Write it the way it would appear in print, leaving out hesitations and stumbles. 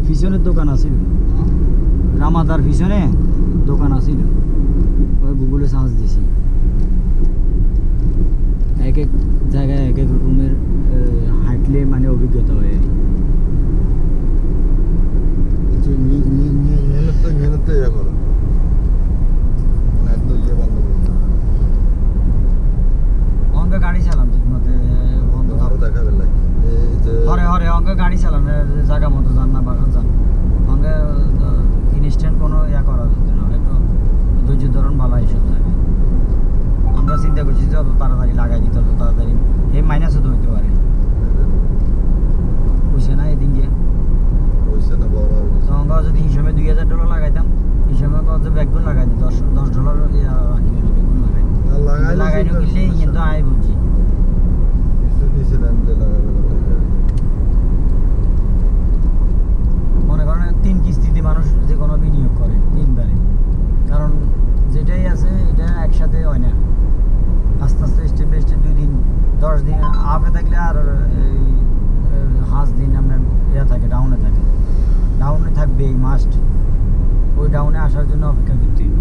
পিছনের দোকান আছিল, রামাদার পিছনে দোকান আছিল, ওই গুগলে সার্চ দিছি। এক এক জায়গায় এক এক রকমের হাঁটলে মানে অভিজ্ঞতা হয়। অঙ্ক গাড়ি চালাম ঠিক মতো হরে হরে অঙ্ক গাড়ি চালানোর জায়গা মতো যান না, বাসা যান অঙ্ক ইনস্ট্যান্ট কোনো ইয়া করা যেত না, একটু ধৈর্য ধরন ভালো এইসব জায়গায়। আমরা চিন্তা করছি যে অত তাড়াতাড়ি লাগাই দিতে, অত তাড়াতাড়ি এই মাইনাসও তো হইতে পারে, বুঝছে না এদিন গিয়ে। তো আমরা যদি হিসাবে $2000 লাগাইতাম, হিসাবে যে ব্যাগগুলো লাগাই দিই $10 ইয়া রাখি গেল, বেগুন লাগাই কিনলে কিন্তু আয় বুঝছি। মনে করেন 3 কিস্তিতে মানুষ যে কোনো বিনিয়োগ করে 3 বারে, কারণ যেটাই আছে এটা একসাথে হয় না, আস্তে আস্তে স্টেপ বাই স্টেপ 2 দিন 10 দিন আপে থাকলে আর এই 5 দিন আপনার ইয়া থাকে, ডাউনে থাকে, ডাউনে থাকবে এই মাস্ট, ওই ডাউনে আসার জন্য অপেক্ষা করতে হবে।